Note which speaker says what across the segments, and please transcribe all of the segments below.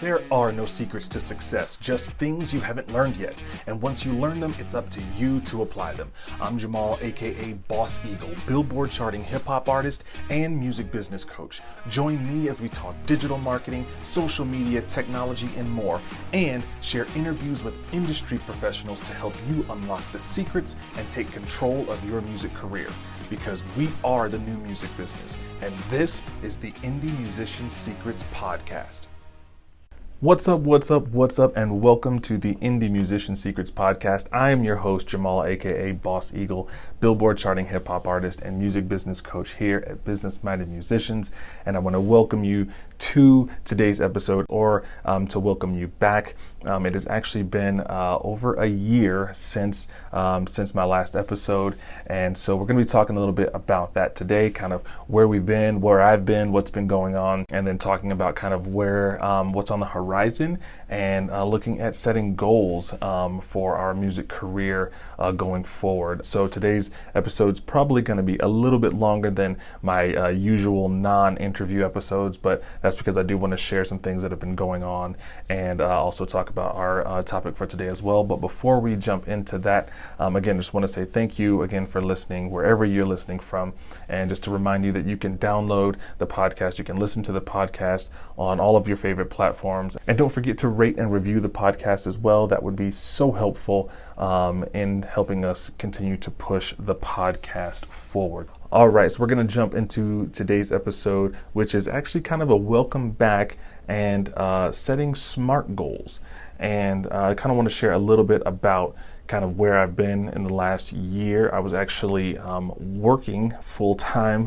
Speaker 1: There are no secrets to success, just things you haven't learned yet. And once you learn them, it's up to you to apply them. I'm Jamaal, aka Boss Eagle, Billboard-charting hip-hop artist and music business coach. Join me as we talk digital marketing, social media, technology, and more, and share interviews with industry professionals to help you unlock the secrets and take control of your music career. Because we are the new music business, and this is the Indie Musician Secrets Podcast. What's up, and welcome to the Indie Musician Secrets Podcast. I am your host, Jamaal, aka Boss Eagle, Billboard-charting hip-hop artist and music business coach here at Business Minded Musicians, and I want to welcome you to today's episode, or to welcome you back. It has actually been over a year since my last episode, and so we're going to be talking a little bit about that today, kind of where we've been, where I've been, what's been going on, and then talking about kind of where what's on the horizon, and looking at setting goals for our music career going forward. So today's episode is probably going to be a little bit longer than my usual non-interview episodes, but that's because I do want to share some things that have been going on and also talk about our topic for today as well. But before we jump into that, again, just want to say thank you again for listening wherever you're listening from, and just to remind you that you can download the podcast, you can listen to the podcast on all of your favorite platforms. And don't forget to rate and review the podcast as well. That would be so helpful in helping us continue to push the podcast forward. All right, so we're going to jump into today's episode, which is actually kind of a welcome back and setting SMART goals. And I kind of want to share a little bit about kind of where I've been in the last year. I was actually working full time,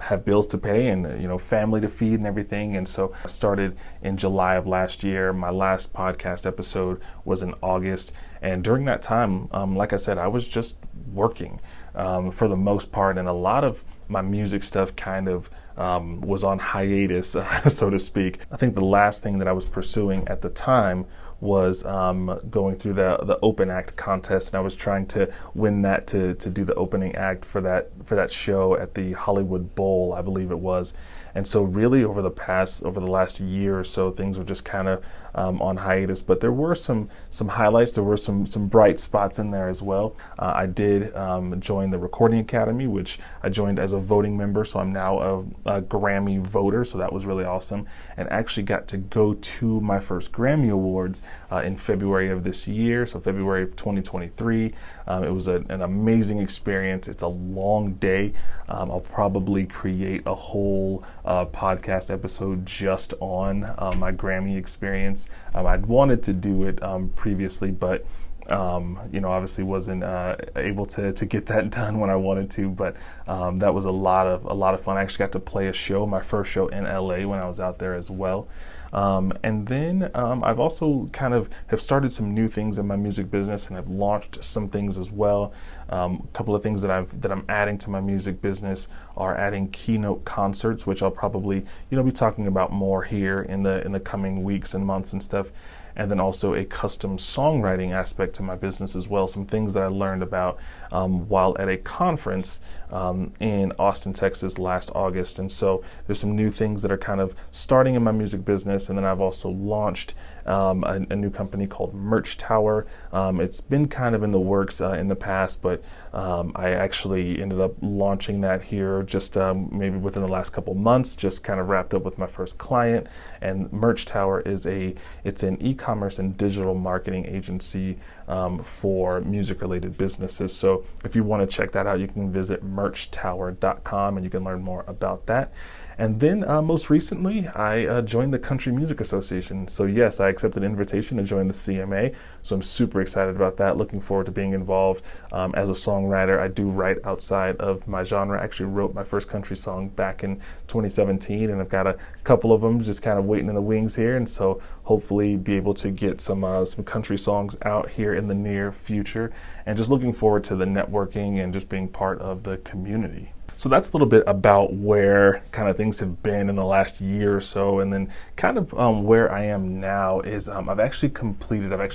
Speaker 1: have bills to pay and, family to feed and everything. And so I started in July of last year. My last podcast episode was in August. And during that time, like I said, I was just working for the most part. And a lot of my music stuff kind of was on hiatus, so to speak. I think the last thing that I was pursuing at the time was going through the open act contest, and I was trying to win that to do the opening act for that show at the Hollywood Bowl, I believe it was. And so really over the last year or so, things were just kind of on hiatus, but there were some highlights. There were some bright spots in there as well. I did join the Recording Academy, which I joined as a voting member, so I'm now a Grammy voter, so that was really awesome, and actually got to go to my first Grammy Awards in February of this year, so February of 2023. It was an amazing experience. It's a long day. I'll probably create a whole podcast episode just on my Grammy experience. I'd wanted to do it previously, but obviously wasn't able to get that done when I wanted to, but that was a lot of fun. I actually got to play my first show in LA when I was out there as well. And then I've also kind of have started some new things in my music business, and I've launched some things as well. A couple of things that I'm adding to my music business are adding keynote concerts, which I'll probably be talking about more here in the coming weeks and months and stuff. And then also a custom songwriting aspect to my business as well. Some things that I learned about while at a conference in Austin, Texas last August. And so there's some new things that are kind of starting in my music business. And then I've also launched a new company called Merch Tower. It's been kind of in the works in the past, but I actually ended up launching that here just maybe within the last couple months, just kind of wrapped up with my first client. And Merch Tower is it's an e-commerce and digital marketing agency for music-related businesses. So if you want to check that out, you can visit merchtower.com and you can learn more about that. And then most recently, I joined the Country Music Association. So yes, I accepted an invitation to join the CMA. So I'm super excited about that. Looking forward to being involved. As a songwriter, I do write outside of my genre. I actually wrote my first country song back in 2017, and I've got a couple of them just kind of waiting in the wings here. And so hopefully be able to get some country songs out here in the near future. And just looking forward to the networking and just being part of the community. So that's a little bit about where kind of things have been in the last year or so, and then kind of where I am now is I've actually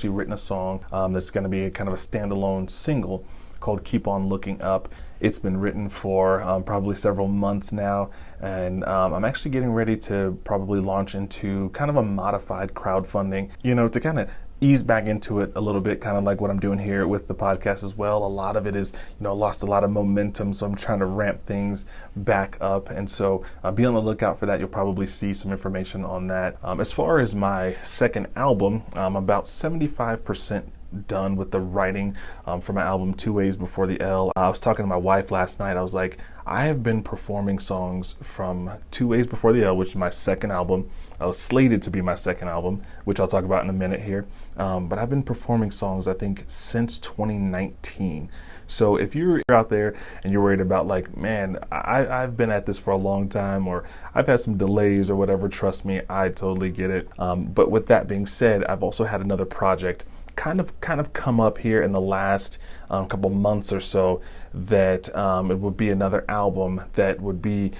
Speaker 1: written a song that's going to be a kind of a standalone single called Keep On Looking Up. It's been written for probably several months now, and I'm actually getting ready to probably launch into kind of a modified crowdfunding, to kind of ease back into it a little bit, kind of like what I'm doing here with the podcast as well. A lot of it is, lost a lot of momentum, so I'm trying to ramp things back up. And so be on the lookout for that. You'll probably see some information on that. As far as my second album, I'm about 75% done with the writing for my album 2 Ways Before the L. I was talking to my wife last night. I was like, I have been performing songs from 2 Ways Before the L, which is my second album. I was slated to be my second album, which I'll talk about in a minute here. But I've been performing songs, I think, since 2019. So if you're out there and you're worried about like, man, I've been at this for a long time, or I've had some delays or whatever, trust me, I totally get it. But with that being said, I've also had another project kind of come up here in the last couple months or so that it would be another album that would be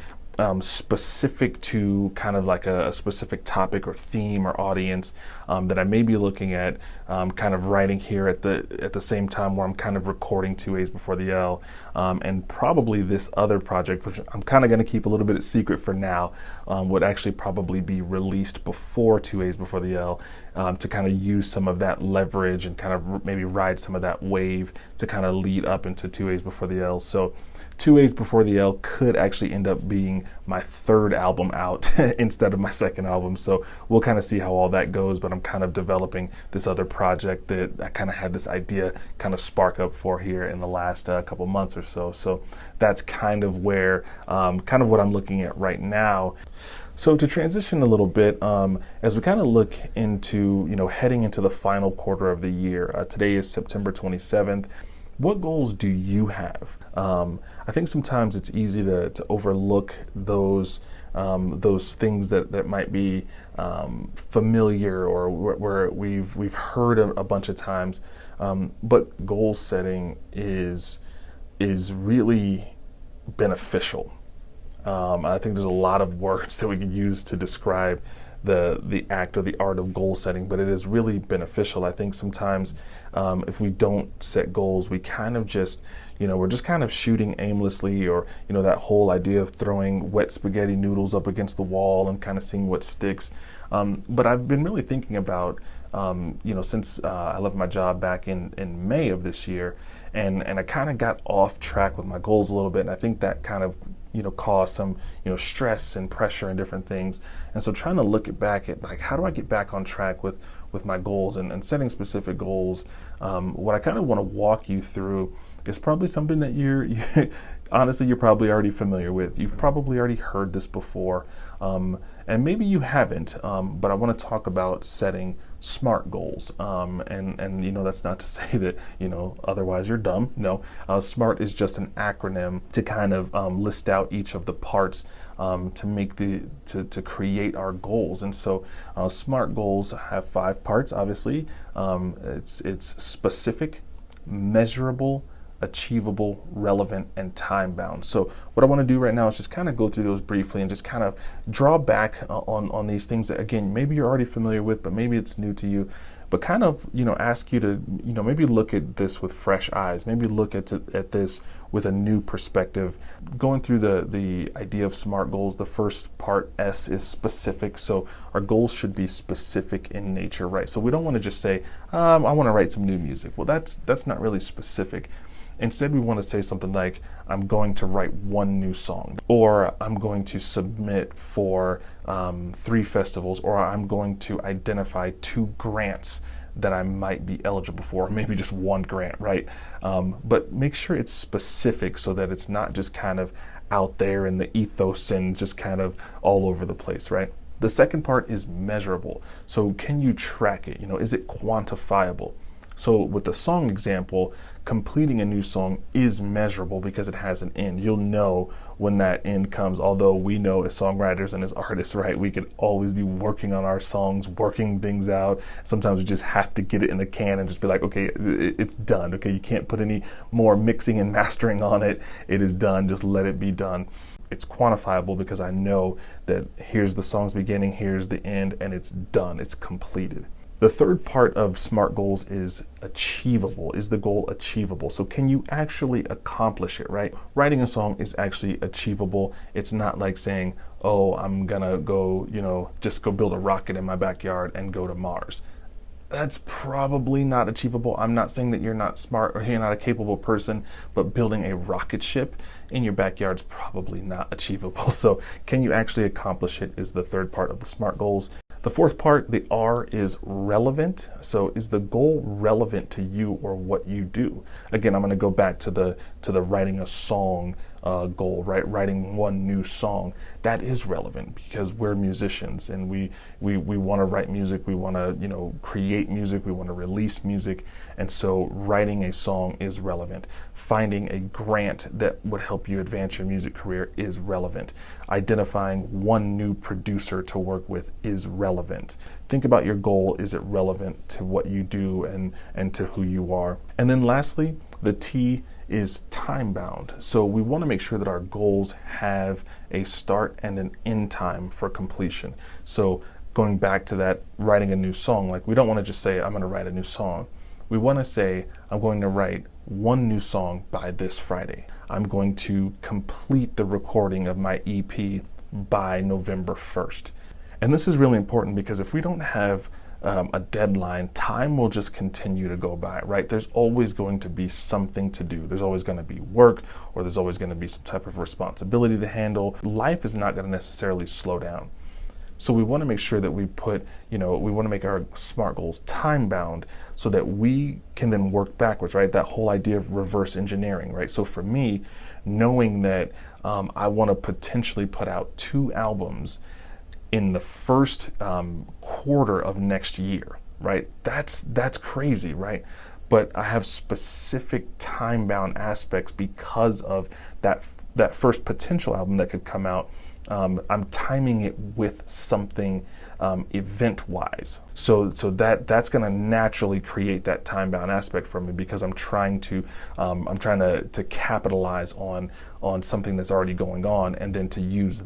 Speaker 1: specific to kind of like a specific topic or theme or audience that I may be looking at kind of writing here at the same time where I'm kind of recording 2 Ways Before the L, and probably this other project, which I'm kind of going to keep a little bit secret for now, would actually probably be released before 2 Ways Before the L, to kind of use some of that leverage and kind of maybe ride some of that wave to kind of lead up into 2 Ways Before the L. So 2 Ways Before the L could actually end up being my third album out instead of my second album. So we'll kind of see how all that goes, but I'm kind of developing this other project that I kind of had this idea kind of spark up for here in the last couple months or so. So that's kind of where, kind of what I'm looking at right now. So to transition a little bit, as we kind of look into, heading into the final quarter of the year, today is September 27th. What goals do you have? I think sometimes it's easy to overlook those things that might be familiar or where we've heard a bunch of times. But goal setting is really beneficial. I think there's a lot of words that we could use to describe the act or the art of goal setting, but it is really beneficial. I think sometimes if we don't set goals, we kind of just, we're just kind of shooting aimlessly, or, that whole idea of throwing wet spaghetti noodles up against the wall and kind of seeing what sticks. But I've been really thinking about, since I left my job back in May of this year, and I kind of got off track with my goals a little bit, and I think that kind of cause some, stress and pressure and different things. And so trying to look back at like, how do I get back on track with my goals and setting specific goals? What I kind of want to walk you through is probably something that you're honestly, you're probably already familiar with. You've probably already heard this before, and maybe you haven't, but I want to talk about setting SMART goals. And that's not to say that, otherwise you're dumb. No, SMART is just an acronym to kind of list out each of the parts to make to create our goals. And so SMART goals have 5 parts, obviously. It's specific, measurable, achievable, relevant, and time bound. So what I want to do right now is just kind of go through those briefly and just kind of draw back on these things that, again, maybe you're already familiar with, but maybe it's new to you. But kind of, ask you to, maybe look at this with fresh eyes. Maybe look at this with a new perspective. Going through the idea of SMART goals, the first part, S, is specific. So our goals should be specific in nature, right? So we don't want to just say, I want to write some new music. Well, that's not really specific. Instead, we want to say something like, I'm going to write 1 new song, or I'm going to submit for 3 festivals, or I'm going to identify 2 grants that I might be eligible for, or maybe just 1 grant, right? But make sure it's specific so that it's not just kind of out there in the ethos and just kind of all over the place, right? The second part is measurable. So can you track it? Is it quantifiable? So with the song example, completing a new song is measurable because it has an end. You'll know when that end comes, although we know as songwriters and as artists, right, we could always be working on our songs, working things out. Sometimes we just have to get it in the can and just be like, okay, it's done. Okay, you can't put any more mixing and mastering on it. It is done. Just let it be done. It's quantifiable because I know that here's the song's beginning, here's the end, and it's done. It's completed. The third part of SMART goals is achievable. Is the goal achievable? So can you actually accomplish it, right? Writing a song is actually achievable. It's not like saying, oh, I'm gonna go, just go build a rocket in my backyard and go to Mars. That's probably not achievable. I'm not saying that you're not smart or you're not a capable person, but building a rocket ship in your backyard is probably not achievable. So can you actually accomplish it is the third part of the SMART goals. The fourth part, the R, is relevant. So is the goal relevant to you or what you do? Again, I'm going to go back to the writing a song goal, right? Writing one new song. That is relevant because we're musicians and we want to write music. We want to, create music. We want to release music. And so writing a song is relevant. Finding a grant that would help you advance your music career is relevant. Identifying one new producer to work with is relevant. Think about your goal. Is it relevant to what you do and to who you are? And then lastly, the T is time bound. So we want to make sure that our goals have a start and an end time for completion. So going back to that writing a new song, like we don't want to just say, I'm going to write a new song. We want to say, I'm going to write one new song by this Friday. I'm going to complete the recording of my EP by November 1st. And this is really important because if we don't have a deadline, time will just continue to go by, right? There's always going to be something to do. There's always going to be work, or there's always going to be some type of responsibility to handle. Life is not going to necessarily slow down. So we want to make sure that we put, we want to make our SMART goals time bound so that we can then work backwards, right? That whole idea of reverse engineering, right? So for me, knowing that I want to potentially put out 2 albums in the first quarter of next year, right? That's crazy, right? But I have specific time-bound aspects because of that first potential album that could come out. I'm timing it with something event-wise, so that's going to naturally create that time-bound aspect for me because I'm trying to capitalize on something that's already going on, and then to use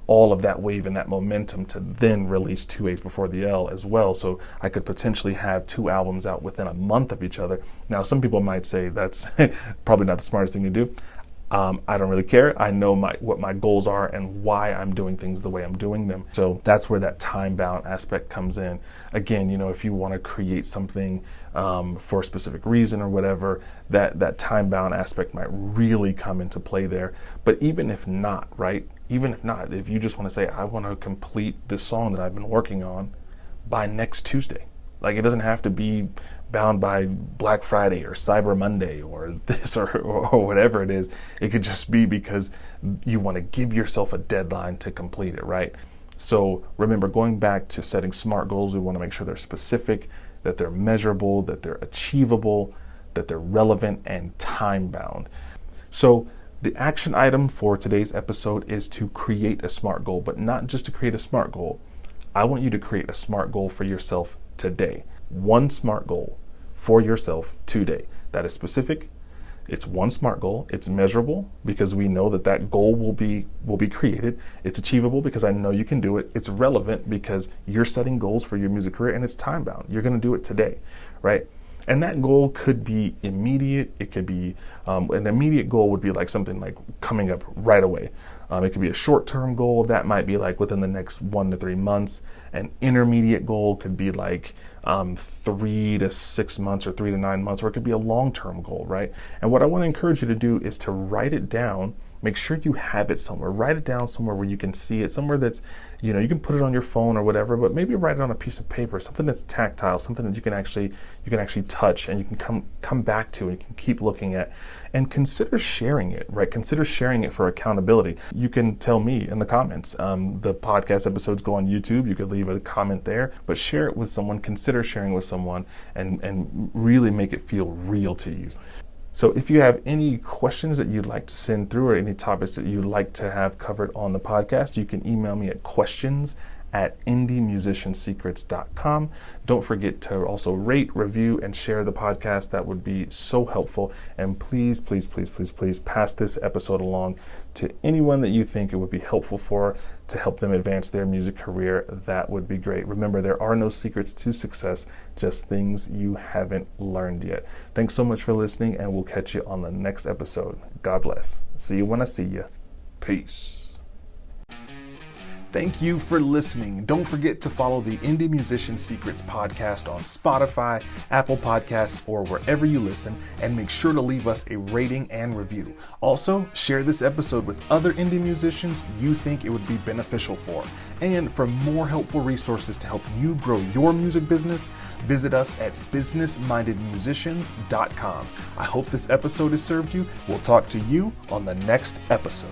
Speaker 1: all of that wave and that momentum to then release 2 A's before the L as well. So I could potentially have 2 albums out within a month of each other. Now, some people might say that's probably not the smartest thing to do. I don't really care. I know what my goals are and why I'm doing things the way I'm doing them. So that's where that time-bound aspect comes in. Again, if you want to create something for a specific reason or whatever, that time-bound aspect might really come into play there. But even if not, right? Even if not, if you just want to say, I want to complete this song that I've been working on by next Tuesday. Like, it doesn't have to be bound by Black Friday or Cyber Monday or this or whatever it is. It could just be because you want to give yourself a deadline to complete it, right? So remember, going back to setting SMART goals, we want to make sure they're specific, that they're measurable, that they're achievable, that they're relevant and time-bound. So the action item for today's episode is to create a SMART goal, but not just to create a SMART goal. I want you to create a SMART goal for yourself today. One SMART goal for yourself today. That is specific. It's one SMART goal. It's measurable because we know that goal will be created. It's achievable because I know you can do it. It's relevant because you're setting goals for your music career, and it's time bound. You're going to do it today, right? And that goal could be immediate. It could be an immediate goal would be like something like coming up right away. It could be a short-term goal that might be like within the next 1 to 3 months. An intermediate goal could be like 3 to 6 months or 3 to 9 months, or it could be a long-term goal, right? And what I want to encourage you to do is to write it down. Make sure you have it somewhere. Write it down somewhere where you can see it, somewhere that's, you can put it on your phone or whatever, but maybe write it on a piece of paper, something that's tactile, something that you can actually touch and you can come back to and you can keep looking at, and consider sharing it, right? Consider sharing it for accountability. You can tell me in the comments. The podcast episodes go on YouTube. You could leave a comment there, but share it with someone. Consider sharing with someone and really make it feel real to you. So if you have any questions that you'd like to send through or any topics that you'd like to have covered on the podcast, you can email me at questions at indiemusiciansecrets.com. Don't forget to also rate, review, and share the podcast. That would be so helpful. And please, please, please, please, please pass this episode along to anyone that you think it would be helpful for to help them advance their music career. That would be great. Remember, there are no secrets to success, just things you haven't learned yet. Thanks so much for listening, and we'll catch you on the next episode. God bless. See you when I see you. Peace. Thank you for listening. Don't forget to follow the Indie Musician Secrets podcast on Spotify, Apple Podcasts, or wherever you listen, and make sure to leave us a rating and review. Also, share this episode with other indie musicians you think it would be beneficial for. And for more helpful resources to help you grow your music business, visit us at businessmindedmusicians.com. I hope this episode has served you. We'll talk to you on the next episode.